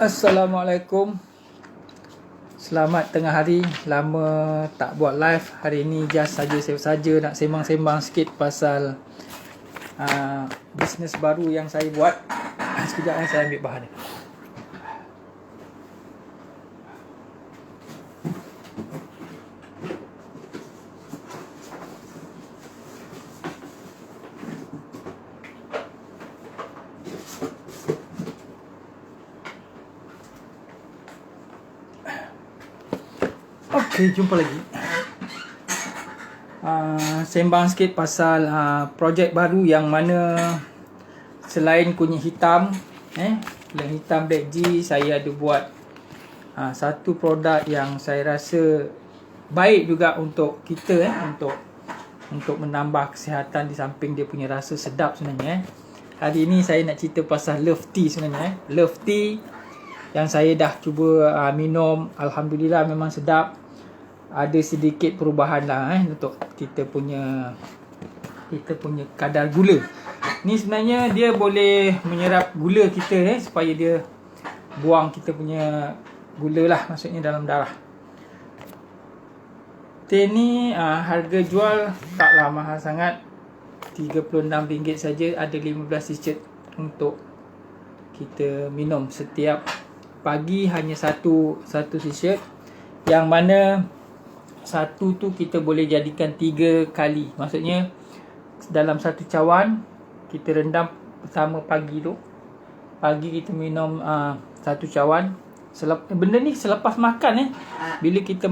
Assalamualaikum. Selamat tengah hari. Lama tak buat live. Hari ni just saja nak sembang-sembang sikit pasal bisnes baru yang saya buat. Sekejap saya ambil bahan ni. Okay, jumpa lagi. Sembang sikit pasal projek baru yang mana selain kunyit hitam, kunyit hitam Black G, saya ada buat satu produk yang saya rasa baik juga untuk kita, untuk menambah kesihatan di samping dia punya rasa sedap sebenarnya. Hari ni saya nak cerita pasal Love Tea sebenarnya. Love Tea yang saya dah cuba minum, alhamdulillah memang sedap. Ada sedikit perubahan lah untuk kita punya kadar gula. Ni sebenarnya dia boleh menyerap gula kita supaya dia buang kita punya gula lah, maksudnya dalam darah. Teh ni harga jual taklah mahal sangat, RM36 saja. Ada 15 sachet untuk kita minum setiap pagi, hanya satu sachet, yang mana satu tu kita boleh jadikan 3 kali. Maksudnya dalam satu cawan kita rendam pertama pagi tu. Pagi kita minum satu cawan. Benda ni selepas makan Bila kita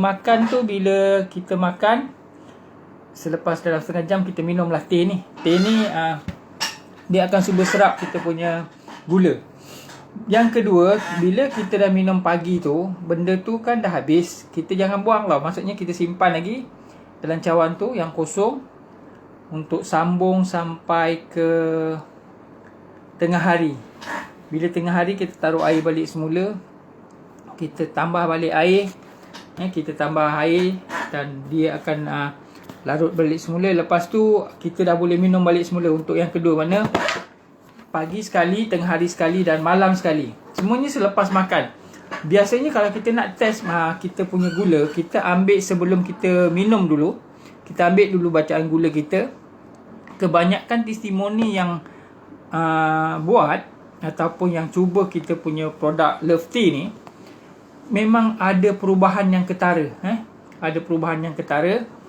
makan selepas dalam setengah jam kita minumlah teh ni. Teh ni dia akan cuba serap kita punya gula. Yang kedua, bila kita dah minum pagi tu, benda tu kan dah habis, kita jangan buang lah. Maksudnya kita simpan lagi dalam cawan tu yang kosong untuk sambung sampai ke tengah hari. Bila tengah hari kita taruh air balik semula, kita tambah balik air, kita tambah air dan dia akan larut balik semula. Lepas tu kita dah boleh minum balik semula. Untuk yang kedua, mana pagi sekali, tengah hari sekali dan malam sekali. Semuanya selepas makan. Biasanya kalau kita nak test kita punya gula, kita ambil sebelum kita minum dulu. Kita ambil dulu bacaan gula kita. Kebanyakan testimoni yang buat ataupun yang cuba kita punya produk Love Tea ni, memang ada perubahan yang ketara. Ada perubahan yang ketara.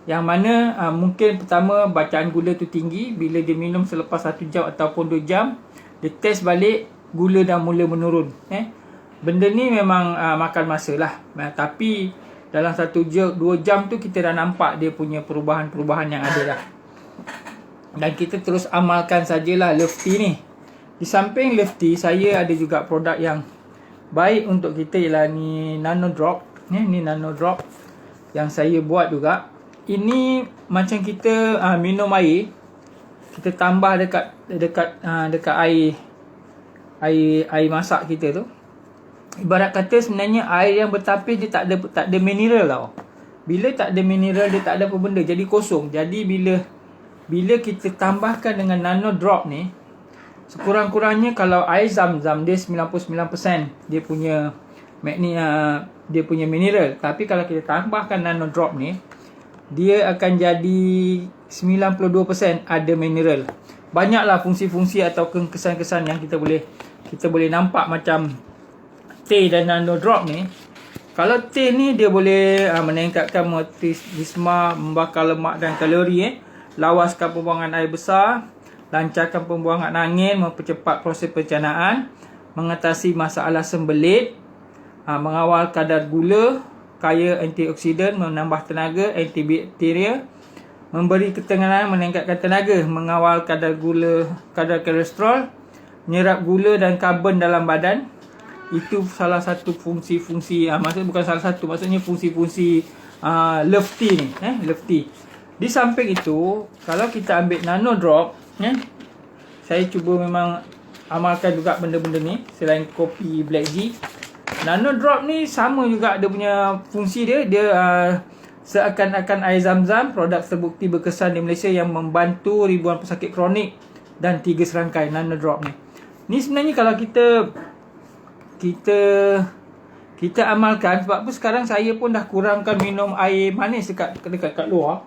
Yang mana mungkin pertama bacaan gula tu tinggi. Bila dia minum selepas 1 jam ataupun 2 jam, dia test balik, gula dah mula menurun. Benda ni memang makan masa lah. Tapi dalam 1-2 jam tu kita dah nampak dia punya perubahan-perubahan yang ada dah. Dan kita terus amalkan sajalah Love Tea ni. Di samping Love Tea, saya ada juga produk yang baik untuk kita, ialah ni Nano Drop. Ni Nano Drop yang saya buat juga. Ini macam kita minum air, kita tambah dekat air masak kita tu. Ibarat kata sebenarnya air yang bertapis dia tak ada mineral tau. Bila tak ada mineral, dia tak ada apa benda, jadi kosong. Jadi bila kita tambahkan dengan Nano Drop ni, sekurang-kurangnya kalau air zam-zam dia 99% dia punya mineral. Tapi kalau kita tambahkan Nano Drop ni, dia akan jadi 92% ada mineral. Banyaklah fungsi-fungsi atau kesan-kesan yang kita boleh nampak macam teh dan Nano Drop ni. Kalau teh ni dia boleh meningkatkan metabolisme, membakar lemak dan kalori, lawaskan pembuangan air besar, lancarkan pembuangan angin, mempercepat proses pencernaan, mengatasi masalah sembelit, mengawal kadar gula, kaya antioksidan, menambah tenaga, antibakteria, memberi ketenangan, meningkatkan tenaga, mengawal kadar gula, kadar kolesterol, menyerap gula dan karbon dalam badan. Itu salah satu fungsi-fungsi, maksudnya bukan salah satu, maksudnya fungsi-fungsi Love Tea ni, Love Tea. Di samping itu, kalau kita ambil Nano Drop, saya cuba memang amalkan juga benda-benda ni selain kopi Black G. Nano Drop ni sama juga dia punya fungsi dia. Dia seakan-akan air zam-zam, produk terbukti berkesan di Malaysia yang membantu ribuan pesakit kronik dan 3 serangkai Nano Drop ni. Ni sebenarnya kalau kita kita amalkan. Sebab apa sekarang saya pun dah kurangkan minum air manis dekat kat luar.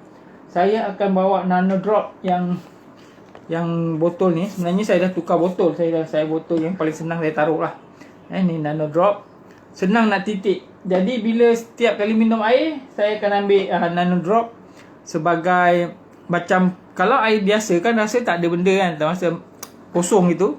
Saya akan bawa Nano Drop yang botol ni. Sebenarnya saya dah tukar botol. Saya botol yang paling senang saya taruh lah. Ni Nano Drop. Senang nak titik. Jadi bila setiap kali minum air, saya akan ambil Nano Drop sebagai macam, kalau air biasa kan rasa tak ada benda kan, rasa kosong gitu.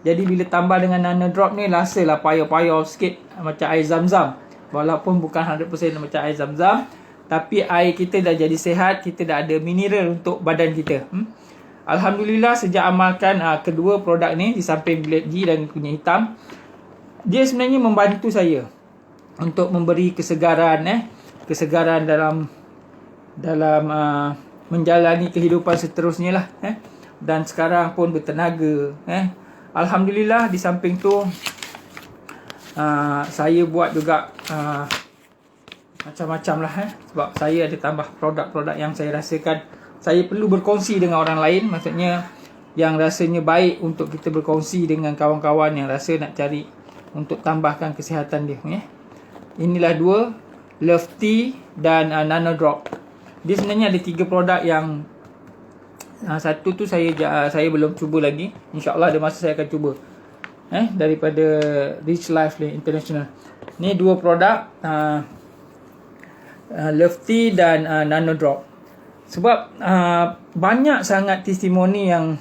Jadi bila tambah dengan Nano Drop ni, rasalah payah-payah sikit macam air zam-zam. Walaupun bukan 100% macam air zam-zam, tapi air kita dah jadi sihat, kita dah ada mineral untuk badan kita. Alhamdulillah sejak amalkan kedua produk ni, di samping Black G dan kunyit hitam, dia sebenarnya membantu saya untuk memberi kesegaran kesegaran dalam menjalani kehidupan seterusnya lah. Dan sekarang pun bertenaga. Alhamdulillah. Di samping tu saya buat juga macam-macam lah. Sebab saya ada tambah produk-produk yang saya rasakan saya perlu berkongsi dengan orang lain. Maksudnya yang rasanya baik untuk kita berkongsi dengan kawan-kawan yang rasa nak cari untuk tambahkan kesihatan dia. Inilah dua, Love Tea dan Nano Drop. Dia sebenarnya ada 3 produk yang satu tu saya belum cuba lagi. InsyaAllah ada masa saya akan cuba. Daripada Rich Life International. Ni 2 produk, Love Tea dan Nano Drop. Sebab banyak sangat testimoni yang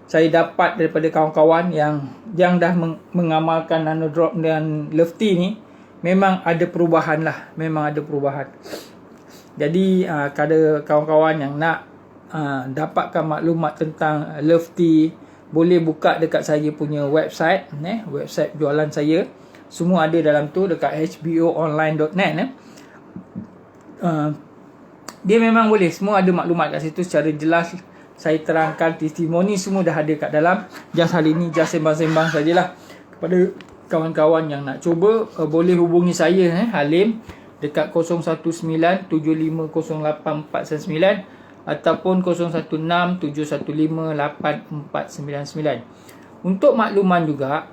saya dapat daripada kawan-kawan yang dah mengamalkan Nano Drop dan Love Tea ni, memang ada perubahan lah. Memang ada perubahan. Jadi kalau kawan-kawan yang nak dapatkan maklumat tentang Love Tea, boleh buka dekat saya punya website. Website jualan saya, semua ada dalam tu, dekat hboonline.net. Dia memang boleh, semua ada maklumat kat situ secara jelas. Saya terangkan testimoni, semua dah ada kat dalam. Just hari ni just sembang-sembang sajalah. Kepada kawan-kawan yang nak cuba, boleh hubungi saya Halim dekat 0197508499 ataupun 0167158499. Untuk makluman juga,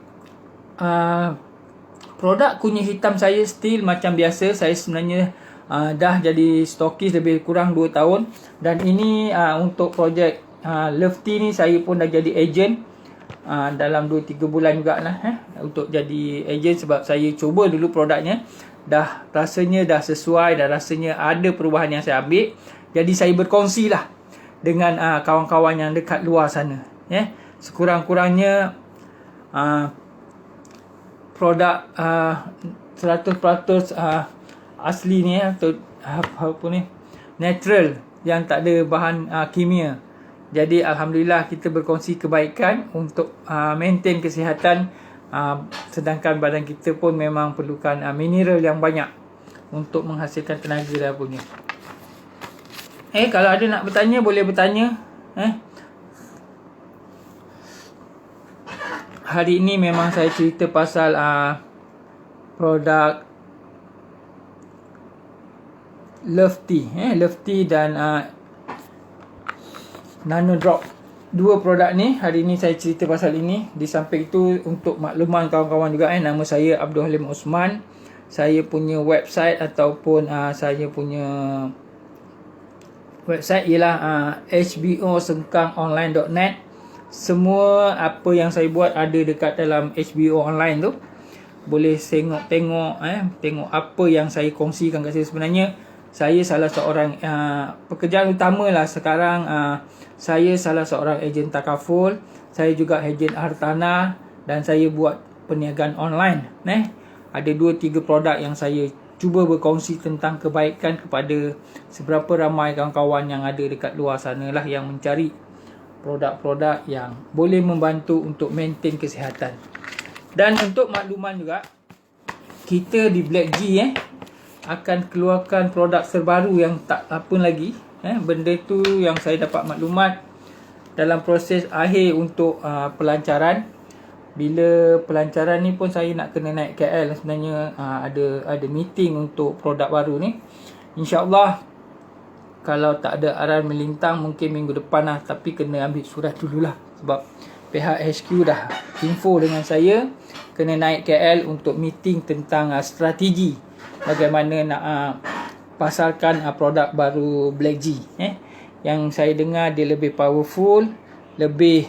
produk kunyit hitam saya still macam biasa. Saya sebenarnya dah jadi stokis lebih kurang 2 tahun. Dan ini untuk projek Love Tea ni, saya pun dah jadi ejen dalam 2-3 bulan jugalah untuk jadi ejen. Sebab saya cuba dulu produknya, rasanya dah sesuai, dah rasanya ada perubahan yang saya ambil. Jadi saya berkongsi lah dengan kawan-kawan yang dekat luar sana. Sekurang-kurangnya produk 100% asli ni, atau apa ni, natural, yang tak ada bahan kimia. Jadi Alhamdulillah kita berkongsi kebaikan untuk maintain kesihatan, sedangkan badan kita pun memang perlukan mineral yang banyak untuk menghasilkan tenaga dan punya. Kalau ada nak bertanya, boleh bertanya. Hari ini memang saya cerita pasal produk Love Tea, Love Tea dan Nano Drop. 2 produk ni hari ni saya cerita pasal ini. Di samping itu, untuk makluman kawan-kawan juga, nama saya Abdul Halim Osman. Saya punya website ataupun saya punya website ialah hbosengkangonline.net. Semua apa yang saya buat ada dekat dalam HBO Online tu. Boleh tengok apa yang saya kongsikan kat saya. Sebenarnya saya salah seorang pekerjaan utama lah sekarang. Saya salah seorang ejen takaful. Saya juga ejen hartanah, dan saya buat perniagaan online. Ada 2-3 produk yang saya cuba berkongsi tentang kebaikan kepada seberapa ramai kawan-kawan yang ada dekat luar sana lah, yang mencari produk-produk yang boleh membantu untuk maintain kesihatan. Dan untuk makluman juga, kita di Black G akan keluarkan produk terbaru yang tak apa lagi. Benda tu yang saya dapat maklumat dalam proses akhir untuk pelancaran. Bila pelancaran ni pun saya nak kena naik KL sebenarnya. Ada meeting untuk produk baru ni. InsyaAllah kalau tak ada aral melintang mungkin minggu depan lah. Tapi kena ambil surat dululah, sebab pihak HQ dah info dengan saya kena naik KL untuk meeting tentang strategi bagaimana nak pasarkan produk baru Black G. Yang saya dengar dia lebih powerful, lebih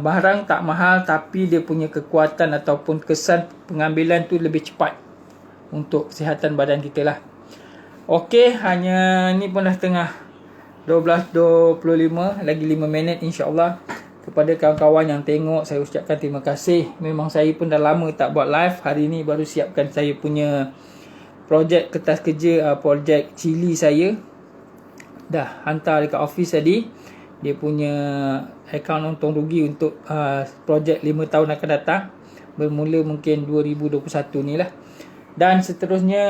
barang tak mahal, tapi dia punya kekuatan ataupun kesan pengambilan tu lebih cepat untuk kesihatan badan kita lah. Okey, hanya ni pun dah tengah 12.25, lagi 5 minit insya-Allah. Kepada kawan-kawan yang tengok, saya ucapkan terima kasih. Memang saya pun dah lama tak buat live. Hari ni baru siapkan saya punya projek kertas kerja, projek cili saya. Dah hantar dekat office tadi. Dia punya akaun untung rugi untuk projek 5 tahun akan datang. Bermula mungkin 2021 ni lah. Dan seterusnya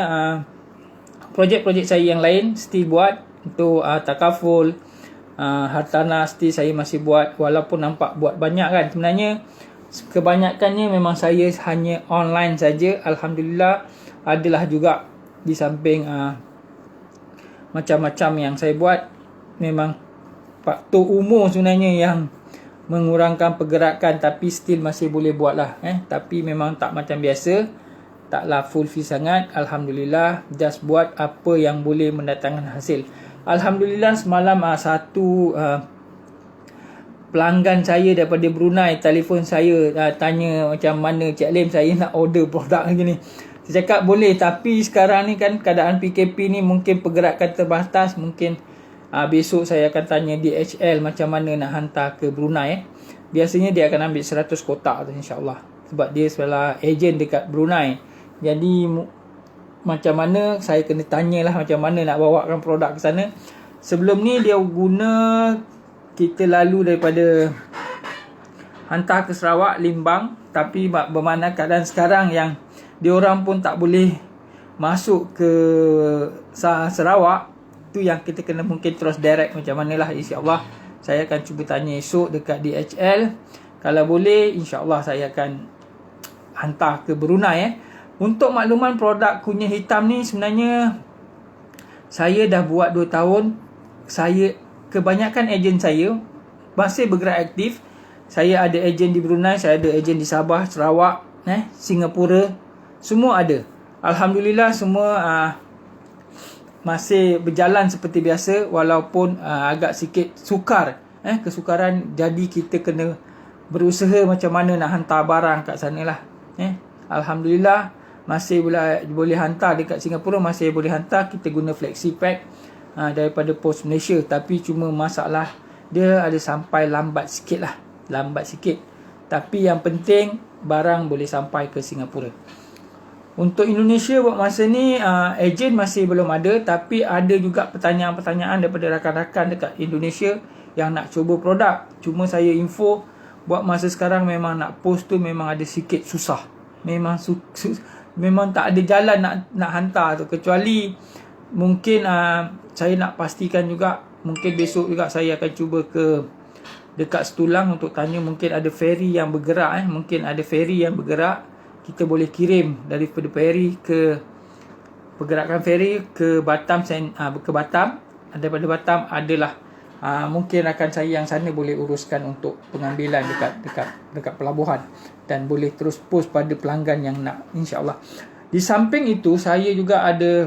projek-projek saya yang lain still buat. Untuk takaful, hartanah still saya masih buat. Walaupun nampak buat banyak kan. Sebenarnya kebanyakannya memang saya hanya online saja. Alhamdulillah adalah juga di samping macam-macam yang saya buat. Memang faktor umur sebenarnya yang mengurangkan pergerakan, tapi still masih boleh buat lah. Tapi memang tak macam biasa, taklah full fee sangat. Alhamdulillah, just buat apa yang boleh mendatangkan hasil. Alhamdulillah semalam satu pelanggan saya daripada Brunei telefon saya, tanya macam mana Cik Lim, saya nak order produk lagi ni. Saya cakap boleh, tapi sekarang ni kan keadaan PKP ni mungkin pergerakan terbatas. Mungkin besok saya akan tanya DHL macam mana nak hantar ke Brunei. Biasanya dia akan ambil 100 kotak tu insyaAllah, sebab dia sebelah ejen dekat Brunei. Jadi macam mana, saya kena tanyalah macam mana nak bawakan produk ke sana. Sebelum ni dia guna, kita lalu daripada hantar ke Sarawak, Limbang. Tapi bermakna keadaan sekarang yang diorang pun tak boleh masuk ke Sarawak, tu yang kita kena mungkin terus direct macam manalah. InsyaAllah saya akan cuba tanya esok dekat DHL. Kalau boleh, insyaAllah saya akan hantar ke Brunei. Untuk makluman, produk kunyit hitam ni sebenarnya saya dah buat 2 tahun. Saya, kebanyakan ejen saya masih bergerak aktif. Saya ada ejen di Brunei, saya ada ejen di Sabah, Sarawak, Singapura, semua ada. Alhamdulillah semua masih berjalan seperti biasa, walaupun agak sikit sukar, kesukaran. Jadi kita kena berusaha macam mana nak hantar barang kat sana lah. Alhamdulillah masih boleh hantar dekat Singapura, masih boleh hantar. Kita guna flexi pack daripada Pos Malaysia. Tapi cuma masalah dia ada sampai lambat sikit lah, lambat sikit. Tapi yang penting barang boleh sampai ke Singapura. Untuk Indonesia buat masa ni, ejen masih belum ada. Tapi ada juga pertanyaan-pertanyaan daripada rakan-rakan dekat Indonesia yang nak cuba produk. Cuma saya info, buat masa sekarang memang nak post tu memang ada sikit susah. Memang tak ada jalan nak hantar tu. Kecuali mungkin saya nak pastikan juga, mungkin besok juga saya akan cuba ke dekat Setulang untuk tanya, mungkin ada ferry yang bergerak. Mungkin ada ferry yang bergerak, kita boleh kirim daripada ferry ke, pergerakan ferry ke Batam, ke Batam. Daripada Batam adalah mungkin rakan saya yang sana boleh uruskan untuk pengambilan dekat pelabuhan, dan boleh terus post pada pelanggan yang nak, insyaAllah. Di samping itu, saya juga ada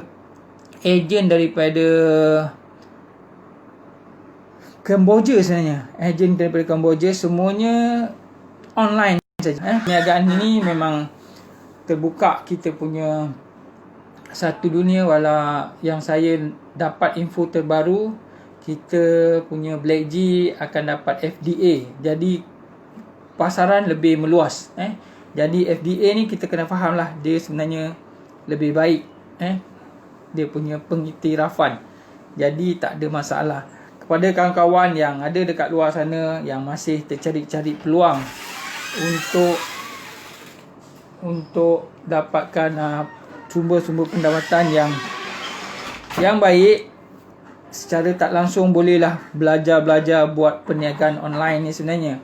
ejen daripada Kemboja sebenarnya. Ejen daripada Kemboja, semuanya online saja. Perniagaan ini memang terbuka, kita punya satu dunia. Walau yang saya dapat info terbaru, kita punya Black G akan dapat FDA. Jadi pasaran lebih meluas. Jadi FDA ni kita kena faham lah, dia sebenarnya lebih baik. Dia punya pengiktirafan. Jadi tak ada masalah. Kepada kawan-kawan yang ada dekat luar sana, yang masih tercari-cari peluang untuk dapatkan sumber-sumber pendapatan yang baik, secara tak langsung bolehlah belajar buat perniagaan online ni sebenarnya.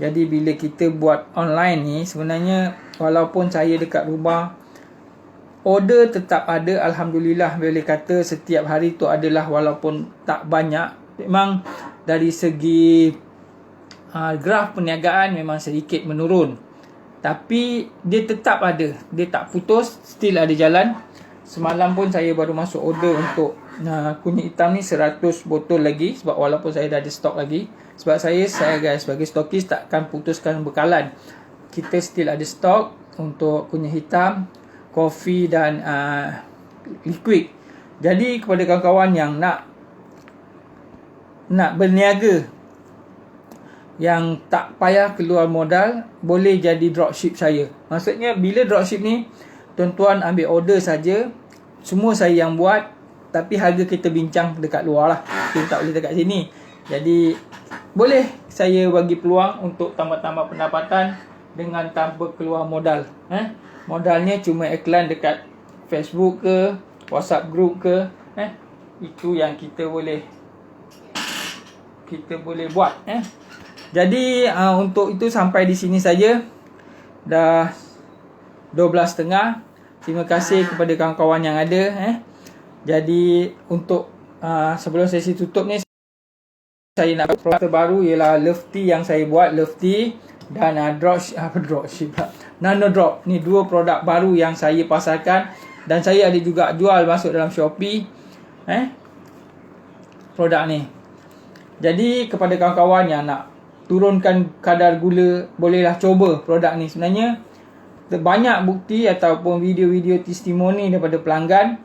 Jadi bila kita buat online ni, sebenarnya walaupun saya dekat rumah, order tetap ada. Alhamdulillah, boleh kata setiap hari tu adalah, walaupun tak banyak. Memang dari segi graf perniagaan memang sedikit menurun. Tapi dia tetap ada, dia tak putus, still ada jalan. Semalam pun saya baru masuk order untuk kunyit hitam ni 100 botol lagi, sebab walaupun saya dah ada stok lagi. Sebab saya guys, sebagai stokis takkan putuskan bekalan. Kita still ada stok untuk kunyit hitam, kopi dan liquid. Jadi kepada kawan-kawan yang nak berniaga, yang tak payah keluar modal, boleh jadi dropship saya. Maksudnya bila dropship ni, tuan-tuan ambil order saja, semua saya yang buat, tapi harga kita bincang dekat luar lah, kita tak boleh dekat sini. Jadi boleh saya bagi peluang untuk tambah-tambah pendapatan dengan tanpa keluar modal. Modalnya cuma iklan dekat Facebook ke, WhatsApp group ke, itu yang kita boleh buat. Jadi untuk itu sampai di sini saja. Dah 12.30. Terima kasih kepada kawan-kawan yang ada. Jadi untuk sebelum sesi tutup ni, saya nak produk terbaru ialah Love Tea yang saya buat, Love Tea dan dropship Nano Drop. Ni dua produk baru yang saya pasarkan, dan saya ada juga jual masuk dalam Shopee produk ni. Jadi kepada kawan-kawan yang nak turunkan kadar gula, bolehlah coba produk ni. Sebenarnya banyak bukti ataupun video-video testimoni daripada pelanggan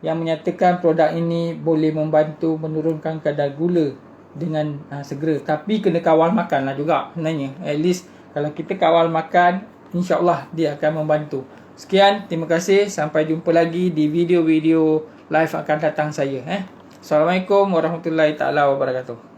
yang menyatakan produk ini boleh membantu menurunkan kadar gula dengan segera. Tapi kena kawal makan lah juga sebenarnya. At least kalau kita kawal makan, insyaAllah dia akan membantu. Sekian, terima kasih. Sampai jumpa lagi di video-video live akan datang saya. Assalamualaikum warahmatullahi taala wabarakatuh.